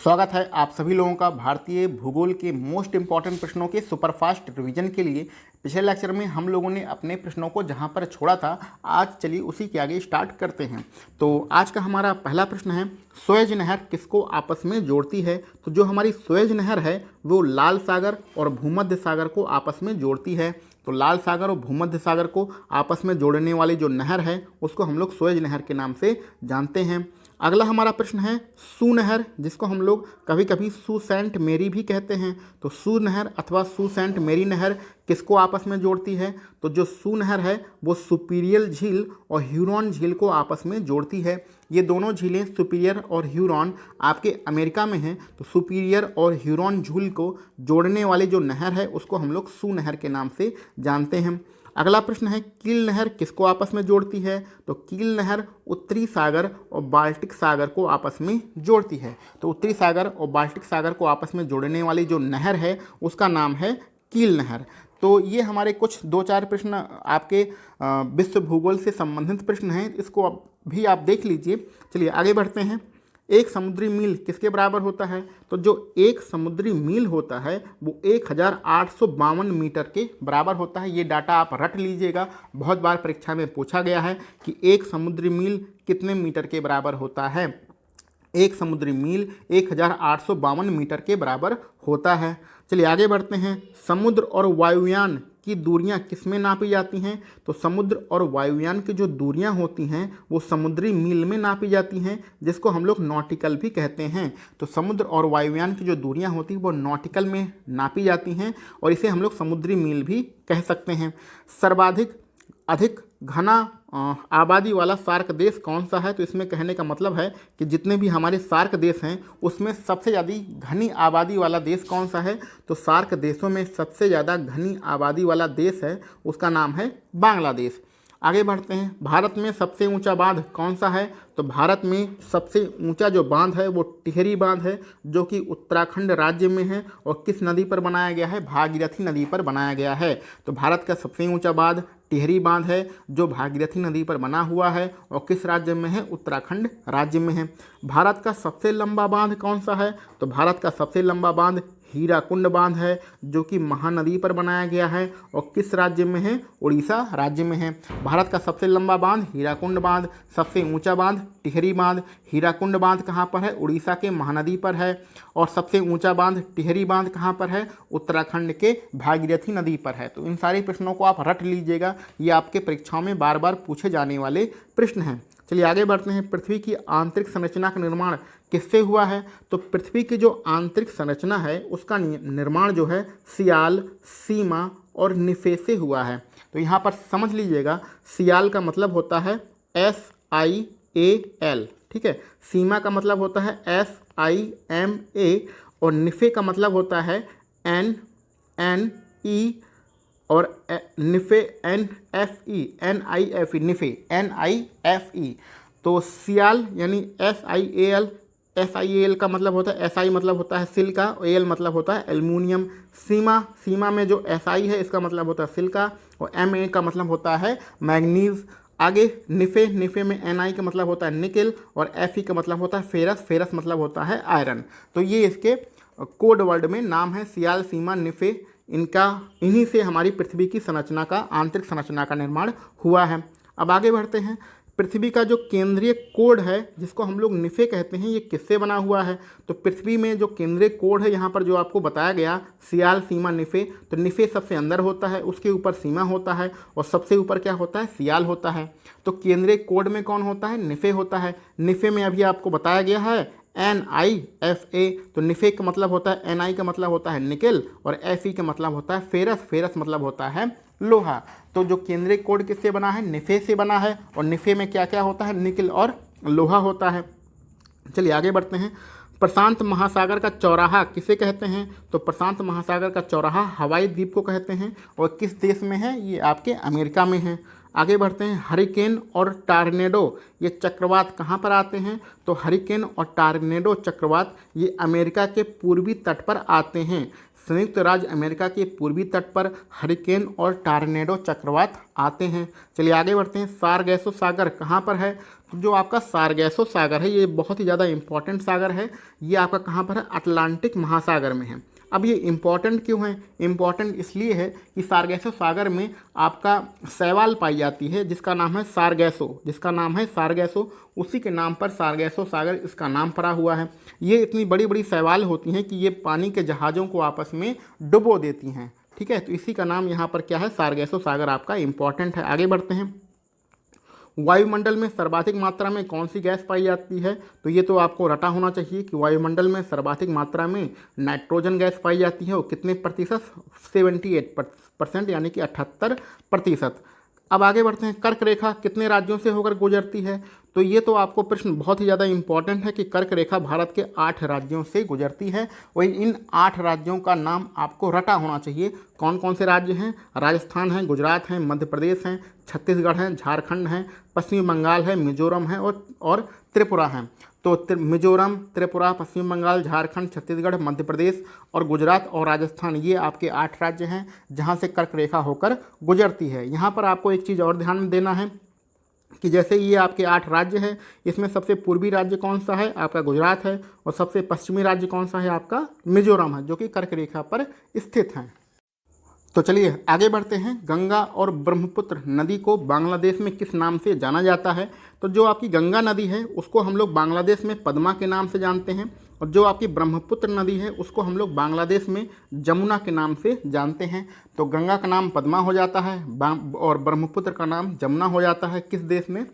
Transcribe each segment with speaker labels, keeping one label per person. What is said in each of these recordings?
Speaker 1: स्वागत है आप सभी लोगों का भारतीय भूगोल के मोस्ट इंपॉर्टेंट प्रश्नों के सुपरफास्ट रिवीजन के लिए। पिछले लेक्चर में हम लोगों ने अपने प्रश्नों को जहां पर छोड़ा था, आज चलिए उसी के आगे स्टार्ट करते हैं। तो आज का हमारा पहला प्रश्न है, सुएज नहर किसको आपस में जोड़ती है? तो जो हमारी सुएज नहर है वो लाल सागर और भूमध्य सागर को आपस में जोड़ती है। तो लाल सागर और भूमध्य सागर को आपस में जोड़ने वाली जो नहर है उसको हम लोग सुएज नहर के नाम से जानते हैं। अगला हमारा प्रश्न है सू नहर, जिसको हम लोग कभी कभी सू सेंट मेरी भी कहते हैं। तो सू नहर अथवा सू सेंट मेरी नहर किसको आपस में जोड़ती है? तो जो सू नहर है वो सुपीरियर झील और ह्यूरॉन झील को आपस में जोड़ती है। ये दोनों झीलें सुपीरियर और ह्यूरॉन आपके अमेरिका में हैं। तो सुपीरियर और ह्यूरॉन झील को जोड़ने वाली जो नहर है उसको हम लोग सू नहर के नाम से जानते हैं। अगला प्रश्न है कील नहर किसको आपस में जोड़ती है? तो कील नहर उत्तरी सागर और बाल्टिक सागर को आपस में जोड़ती है। तो उत्तरी सागर और बाल्टिक सागर को आपस में जोड़ने वाली जो नहर है उसका नाम है कील नहर। तो ये हमारे कुछ 2-4 प्रश्न आपके विश्व भूगोल से संबंधित प्रश्न हैं, इसको भी आप देख लीजिए। चलिए आगे बढ़ते हैं। एक समुद्री मील किसके बराबर होता है? तो जो एक समुद्री मील होता है वो 1852 मीटर के बराबर होता है। ये डाटा आप रट लीजिएगा, बहुत बार परीक्षा में पूछा गया है कि एक समुद्री मील कितने मीटर के बराबर होता है। एक समुद्री मील 1852 मीटर के बराबर होता है। चलिए आगे बढ़ते हैं। समुद्र और वायुयान की दूरियां किस में नापी जाती हैं? तो समुद्र और वायुयान की जो दूरियां होती हैं वो समुद्री मील में नापी जाती हैं, जिसको हम लोग नॉटिकल भी कहते हैं। तो समुद्र और वायुयान की जो दूरियां होती हैं वो नॉटिकल में नापी जाती हैं और इसे हम लोग समुद्री मील भी कह सकते हैं। सर्वाधिक अधिक घना आबादी वाला सार्क देश कौन सा है? तो इसमें कहने का मतलब है कि जितने भी हमारे सार्क देश हैं उसमें सबसे ज़्यादा घनी आबादी वाला देश कौन सा है? तो सार्क देशों में सबसे ज़्यादा घनी आबादी वाला देश है, उसका नाम है बांग्लादेश। आगे बढ़ते हैं। भारत में सबसे ऊंचा बांध कौन सा है? तो भारत में सबसे ऊंचा जो बांध है वो टिहरी बांध है, जो कि उत्तराखंड राज्य में है और किस नदी पर बनाया गया है? भागीरथी नदी पर बनाया गया है। तो भारत का सबसे ऊंचा बांध टिहरी बांध है, जो भागीरथी नदी पर बना हुआ है और किस राज्य में है? उत्तराखंड राज्य में है। भारत का सबसे लंबा बांध कौन सा है? तो भारत का सबसे लंबा बांध हीराकुंड बांध है, जो कि महानदी पर बनाया गया है और किस राज्य में है? उड़ीसा राज्य में है। भारत का सबसे लंबा बांध हीराकुंड बांध, सबसे ऊंचा बांध टिहरी बांध। हीराकुंड बांध कहाँ पर है? उड़ीसा के महानदी पर है। और सबसे ऊंचा बांध टिहरी बांध कहाँ पर है? उत्तराखंड के भागीरथी नदी पर है। तो इन सारे प्रश्नों को आप रट लीजिएगा, ये आपके परीक्षाओं में बार बार पूछे जाने वाले प्रश्न हैं। चलिए आगे बढ़ते हैं। पृथ्वी की आंतरिक संरचना का निर्माण किससे हुआ है? तो पृथ्वी की जो आंतरिक संरचना है उसका निर्माण जो है सियाल, सीमा और निफे से हुआ है। तो यहाँ पर समझ लीजिएगा, सियाल का मतलब होता है SIAL, ठीक है। सीमा का मतलब होता है SIMA और निफे का मतलब होता है NNE और निफे NFE NIFE। तो सियाल यानी SIAL का मतलब होता है, SI मतलब होता है सिल्का, AL मतलब होता है एल्युमिनियम। सीमा में जो SI है इसका मतलब होता है सिल्का और MA का मतलब होता है मैग्नीज। आगे निफे में NI का मतलब होता है निकेल और FE का मतलब होता है फेरस मतलब होता है आयरन। तो ये इसके कोड वर्ड में नाम है, सियाल, सीमा, निफे। इन्हीं से हमारी पृथ्वी की संरचना का, आंतरिक संरचना का निर्माण हुआ है। अब आगे बढ़ते हैं। पृथ्वी का जो केंद्रीय कोड है जिसको हम लोग निफे कहते हैं, ये किससे बना हुआ है? तो पृथ्वी में जो केंद्रीय कोड है यहाँ पर जो आपको बताया गया, सियाल, सीमा, निफे। तो निफे सबसे अंदर होता है, उसके ऊपर सीमा होता है और सबसे ऊपर क्या होता है? सियाल होता है। तो केंद्रीय कोड में कौन होता है? निफे होता है। निफे में अभी आपको बताया गया है NIFA। तो निफे का मतलब होता है, NI का मतलब होता है निकेल और FE का मतलब होता है फेरस मतलब होता है लोहा। तो जो केंद्रीय कोड किससे बना है? निफे से बना है और निफे में क्या क्या होता है? निकेल और लोहा होता है। चलिए आगे बढ़ते हैं। प्रशांत महासागर का चौराहा किसे कहते हैं? तो प्रशांत महासागर का चौराहा हवाई द्वीप को कहते हैं और किस देश में है? ये आपके अमेरिका में है। आगे बढ़ते हैं। हरिकेन और टार्नेडो ये चक्रवात कहाँ पर आते हैं? तो हरिकेन और टार्नेडो चक्रवात ये अमेरिका के पूर्वी तट पर आते हैं। संयुक्त राज्य अमेरिका के पूर्वी तट पर हरिकेन और टॉर्नेडो चक्रवात आते हैं। चलिए आगे बढ़ते हैं। सारगैसो सागर कहाँ पर है? तो जो आपका सारगैसो सागर है ये बहुत ही ज़्यादा इंपॉर्टेंट सागर है। ये आपका कहाँ पर है? अटलांटिक महासागर में है। अब ये इम्पॉर्टेंट क्यों है? इम्पॉर्टेंट इसलिए है कि सारगैसो सागर में आपका शैवाल पाई जाती है जिसका नाम है सारगैसो, उसी के नाम पर सारगैसो सागर इसका नाम पड़ा हुआ है। ये इतनी बड़ी बड़ी शैवाल होती हैं कि ये पानी के जहाज़ों को आपस में डुबो देती हैं। ठीक है, तो इसी का नाम यहाँ पर क्या है? सारगैसो सागर आपका इम्पॉर्टेंट है। आगे बढ़ते हैं। वायुमंडल में सर्वाधिक मात्रा में कौन सी गैस पाई जाती है? तो ये तो आपको रटा होना चाहिए कि वायुमंडल में सर्वाधिक मात्रा में नाइट्रोजन गैस पाई जाती है। और कितने प्रतिशत? 78% यानी कि 78%। अब आगे बढ़ते हैं। कर्क रेखा कितने राज्यों से होकर गुजरती है? तो ये तो आपको प्रश्न बहुत ही ज़्यादा इंपॉर्टेंट है कि कर्क रेखा भारत के 8 राज्यों से गुजरती है। वही इन 8 राज्यों का नाम आपको रटा होना चाहिए। कौन कौन से राज्य हैं? राजस्थान है, गुजरात है, मध्य प्रदेश है, छत्तीसगढ़ है, झारखंड है, पश्चिम बंगाल है, मिजोरम है और त्रिपुरा है। तो मिजोरम, त्रिपुरा, पश्चिम बंगाल, झारखंड, छत्तीसगढ़, मध्य प्रदेश और गुजरात और राजस्थान, ये आपके 8 राज्य हैं जहां से कर्क रेखा होकर गुजरती है। यहाँ पर आपको एक चीज़ और ध्यान देना है कि जैसे ये आपके 8 राज्य हैं, इसमें सबसे पूर्वी राज्य कौन सा है? आपका गुजरात है। और सबसे पश्चिमी राज्य कौन सा है? आपका मिजोरम है, जो कि कर्क रेखा पर स्थित है। तो चलिए आगे बढ़ते हैं। गंगा और ब्रह्मपुत्र नदी को बांग्लादेश में किस नाम से जाना जाता है? तो जो आपकी गंगा नदी है उसको हम लोग बांग्लादेश में पद्मा के नाम से जानते हैं, और जो आपकी ब्रह्मपुत्र नदी है उसको हम लोग बांग्लादेश में जमुना के नाम से जानते हैं। तो गंगा का नाम पद्मा हो जाता है और ब्रह्मपुत्र का नाम जमुना हो जाता है। किस देश में?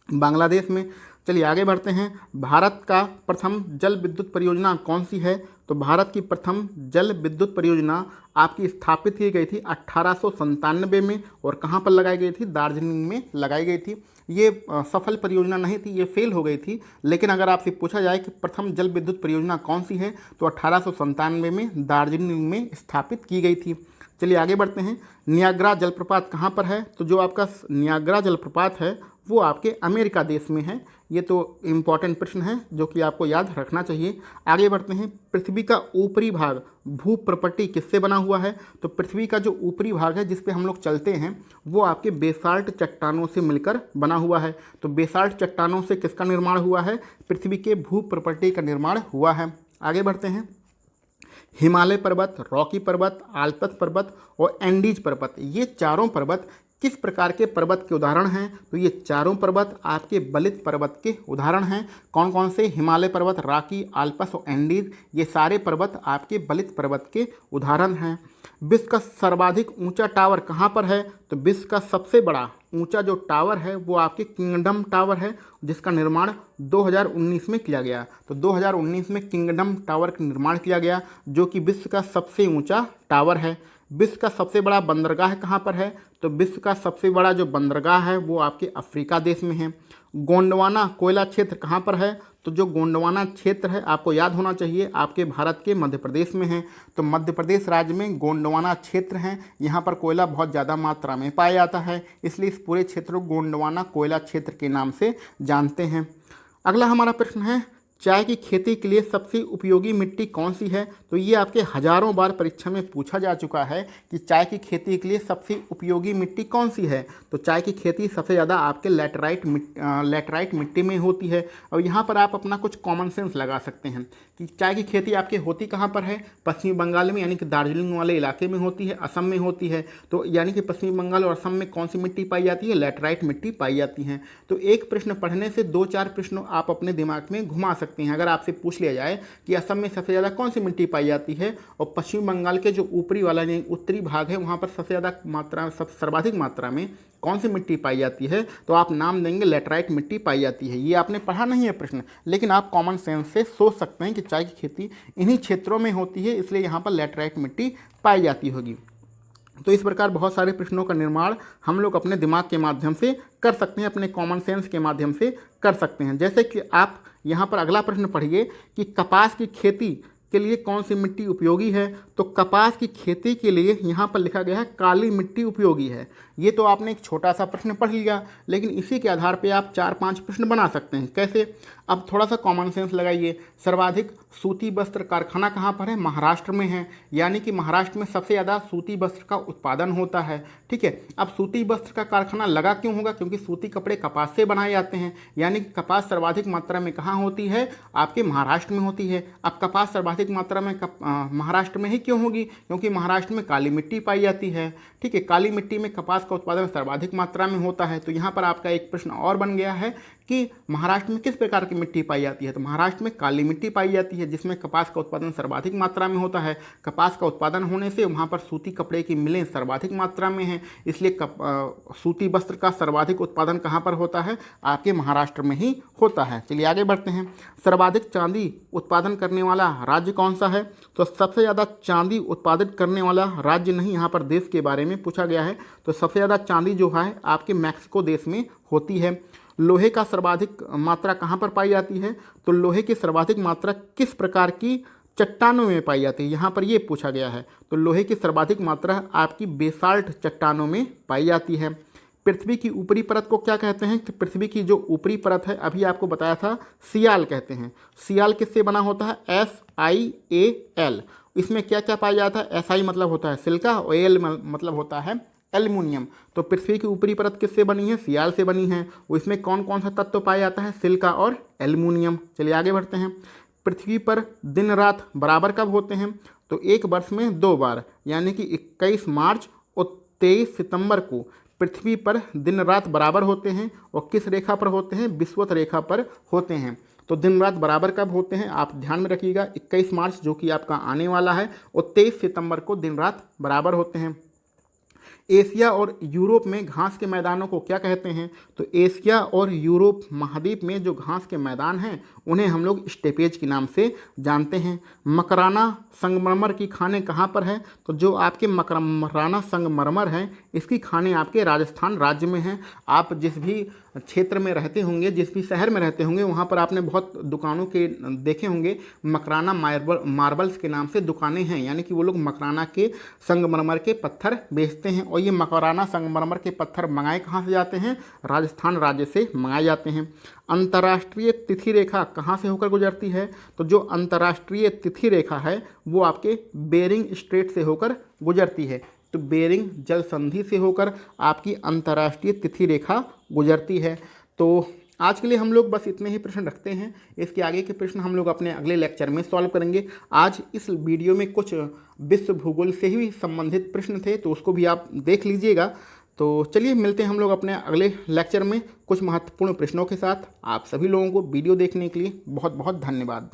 Speaker 1: बांग्लादेश में। चलिए आगे बढ़ते हैं। भारत का प्रथम जल विद्युत परियोजना कौन सी है? तो भारत की प्रथम जल विद्युत परियोजना आपकी स्थापित की गई थी 1897 में। और कहाँ पर लगाई गई थी? दार्जिलिंग में लगाई गई थी। ये सफल परियोजना नहीं थी, ये फेल हो गई थी। लेकिन अगर आपसे पूछा जाए कि प्रथम जल विद्युत परियोजना कौन सी है, तो 1897 में दार्जिलिंग में स्थापित की गई थी। चलिए आगे बढ़ते हैं। नियाग्रा जलप्रपात कहाँ पर है? तो जो आपका नियाग्रा जलप्रपात है वो आपके अमेरिका देश में है। ये तो इम्पॉर्टेंट प्रश्न है जो कि आपको याद रखना चाहिए। आगे बढ़ते हैं। पृथ्वी का ऊपरी भाग भूप्रपट्टी किससे बना हुआ है? तो पृथ्वी का जो ऊपरी भाग है जिस पे हम लोग चलते हैं वो आपके बेसाल्ट चट्टानों से मिलकर बना हुआ है। तो बेसाल्ट चट्टानों से किसका निर्माण हुआ है? पृथ्वी के भूप्रपट्टी का निर्माण हुआ है। आगे बढ़ते हैं। हिमालय पर्वत, रॉकी पर्वत, आल्प्स पर्वत और एंडीज पर्वत, ये चारों पर्वत किस प्रकार के पर्वत के उदाहरण हैं? तो ये चारों पर्वत आपके बलित पर्वत के उदाहरण हैं। कौन कौन से? हिमालय पर्वत, रॉकी, आल्प्स और एंडीज, ये सारे पर्वत आपके बलित पर्वत के उदाहरण हैं। विश्व का सर्वाधिक ऊंचा टावर कहाँ पर है? तो विश्व का सबसे बड़ा ऊंचा जो टावर है वो आपके किंगडम टावर है, जिसका निर्माण 2019 में किया गया। तो 2019 में किंगडम टावर का निर्माण किया गया, जो कि विश्व का सबसे ऊंचा टावर है। विश्व का सबसे बड़ा बंदरगाह कहाँ पर है? तो विश्व का सबसे बड़ा जो बंदरगाह है वो आपके अफ्रीका देश में है। गोंडवाना कोयला क्षेत्र कहाँ पर है? तो जो गोंडवाना क्षेत्र है आपको याद होना चाहिए आपके भारत के मध्य प्रदेश में है। तो मध्य प्रदेश राज्य में गोंडवाना क्षेत्र है, यहाँ पर कोयला बहुत ज़्यादा मात्रा में पाया जाता है, इसलिए इस पूरे क्षेत्र को गोंडवाना कोयला क्षेत्र के नाम से जानते हैं। अगला हमारा प्रश्न है, चाय की खेती के लिए सबसे उपयोगी मिट्टी कौन सी है? तो ये आपके हजारों बार परीक्षा में पूछा जा चुका है कि चाय की खेती के लिए सबसे उपयोगी मिट्टी कौन सी है। तो चाय की खेती सबसे ज़्यादा आपके लैटराइट मिट्टी में होती है। और यहाँ पर आप अपना कुछ कॉमन सेंस लगा सकते हैं कि चाय की खेती आपके होती कहाँ पर है? पश्चिम बंगाल में, यानी कि दार्जिलिंग वाले इलाके में होती है, असम में होती है। तो यानी कि पश्चिम बंगाल और असम में कौन सी मिट्टी पाई जाती है? लैटराइट मिट्टी पाई जाती है। तो एक प्रश्न पढ़ने से 2-4 प्रश्न आप अपने दिमाग में घुमा सकते हैं। अगर आपसे पूछ लिया जाए कि असम में सबसे ज़्यादा कौन सी मिट्टी पाई जाती है और पश्चिम बंगाल के जो ऊपरी वाला यानी उत्तरी भाग है वहाँ पर सबसे ज़्यादा मात्रा सर्वाधिक मात्रा में कौन सी मिट्टी पाई जाती है, तो आप नाम देंगे लैटराइट मिट्टी पाई जाती है। ये आपने पढ़ा नहीं है प्रश्न, लेकिन आप कॉमन सेंस से सोच सकते हैं कि चाय की खेती इन्हीं क्षेत्रों में होती है, इसलिए यहाँ पर लैटराइट मिट्टी पाई जाती होगी। तो इस प्रकार बहुत सारे प्रश्नों का निर्माण हम लोग अपने दिमाग के माध्यम से कर सकते हैं, अपने कॉमन सेंस के माध्यम से कर सकते हैं। जैसे कि आप यहाँ पर अगला प्रश्न पढ़िए कि कपास की खेती के लिए कौन सी मिट्टी उपयोगी है। तो कपास की खेती के लिए यहाँ पर लिखा गया है काली मिट्टी उपयोगी है। ये तो आपने एक छोटा सा प्रश्न पढ़ लिया, लेकिन इसी के आधार पे आप 4-5 प्रश्न बना सकते हैं। कैसे? अब थोड़ा सा कॉमन सेंस लगाइए। सर्वाधिक सूती वस्त्र कारखाना कहाँ पर है? महाराष्ट्र में है, यानी कि महाराष्ट्र में सबसे ज़्यादा सूती वस्त्र का उत्पादन होता है। ठीक है, अब सूती वस्त्र का कारखाना लगा क्यों होगा? क्योंकि सूती कपड़े कपास से बनाए जाते हैं, यानी कि कपास सर्वाधिक मात्रा में कहाँ होती है? आपके महाराष्ट्र में होती है। अब कपास सर्वाधिक मात्रा में महाराष्ट्र में ही क्यों होगी? क्योंकि महाराष्ट्र में काली मिट्टी पाई जाती है। ठीक है, काली मिट्टी में कपास का उत्पादन सर्वाधिक मात्रा में होता है। तो यहाँ पर आपका एक प्रश्न और बन गया है कि महाराष्ट्र में किस प्रकार की मिट्टी पाई जाती है? तो महाराष्ट्र में काली मिट्टी पाई जाती है, जिसमें कपास का उत्पादन सर्वाधिक मात्रा में होता है। कपास का उत्पादन होने से वहाँ पर सूती कपड़े की मिलें सर्वाधिक मात्रा में हैं, इसलिए सूती वस्त्र का सर्वाधिक उत्पादन कहाँ पर होता है? आपके महाराष्ट्र में ही होता है। चलिए आगे बढ़ते हैं। सर्वाधिक चांदी उत्पादन करने वाला राज्य कौन सा है? तो सबसे ज़्यादा चांदी उत्पादित करने वाला राज्य नहीं, यहाँ पर देश के बारे में पूछा गया है। तो सबसे ज़्यादा चांदी जो है आपके मैक्सिको देश में होती है। लोहे का सर्वाधिक मात्रा कहाँ पर पाई जाती है? तो लोहे की सर्वाधिक मात्रा किस प्रकार की चट्टानों में पाई जाती है? यहाँ पर ये पूछा गया है। तो लोहे की सर्वाधिक मात्रा आपकी बेसाल्ट चट्टानों में पाई जाती है। पृथ्वी की ऊपरी परत को क्या कहते हैं? कि पृथ्वी की जो ऊपरी परत है, अभी आपको बताया था, सियाल कहते हैं। सियाल किससे बना होता है? SIAL। इसमें क्या क्या पाया जाता है? SI मतलब होता है सिल्का और AL मतलब होता है एल्युमिनियम। तो पृथ्वी की ऊपरी परत किससे बनी है? सियाल से बनी है। इसमें कौन कौन सा तत्व पाया जाता है? सिल्का और एल्युमिनियम। चलिए आगे बढ़ते हैं। पृथ्वी पर दिन रात बराबर कब होते हैं? तो एक वर्ष में 2 बार, यानी कि 21 मार्च और 23 सितंबर को पृथ्वी पर दिन रात बराबर होते हैं। और किस रेखा पर होते हैं? विषुवत रेखा पर होते हैं। तो दिन रात बराबर कब होते हैं? आप ध्यान में रखिएगा, 21 मार्च जो कि आपका आने वाला है और 23 सितंबर को दिन रात बराबर होते हैं। एशिया और यूरोप में घास के मैदानों को क्या कहते हैं? तो एशिया और यूरोप महाद्वीप में जो घास के मैदान हैं उन्हें हम लोग स्टेपेज के नाम से जानते हैं। मकराना संगमरमर की खानें कहाँ पर है? तो जो आपके मकराना संगमरमर हैं इसकी खानें आपके राजस्थान राज्य में हैं। आप जिस भी क्षेत्र में रहते होंगे, जिस भी शहर में रहते होंगे, वहाँ पर आपने बहुत दुकानों के देखे होंगे मकराना मार्बल्स के नाम से दुकानें हैं, यानी कि वो लोग मकराना के संगमरमर के पत्थर बेचते हैं। और ये मकराना संगमरमर के पत्थर मंगाए कहाँ से जाते हैं? राजस्थान राज्य से मंगाए जाते हैं। अंतर्राष्ट्रीय तिथि रेखा कहाँ से होकर गुजरती है? तो जो अंतर्राष्ट्रीय तिथि रेखा है वो आपके बेरिंग स्ट्रेट से होकर गुजरती है। तो बेरिंग जल संधि से होकर आपकी अंतर्राष्ट्रीय तिथि रेखा गुजरती है। तो आज के लिए हम लोग बस इतने ही प्रश्न रखते हैं। इसके आगे के प्रश्न हम लोग अपने अगले लेक्चर में सॉल्व करेंगे। आज इस वीडियो में कुछ विश्व भूगोल से ही संबंधित प्रश्न थे, तो उसको भी आप देख लीजिएगा। तो चलिए मिलते हैं हम लोग अपने अगले लेक्चर में कुछ महत्वपूर्ण प्रश्नों के साथ। आप सभी लोगों को वीडियो देखने के लिए बहुत बहुत धन्यवाद।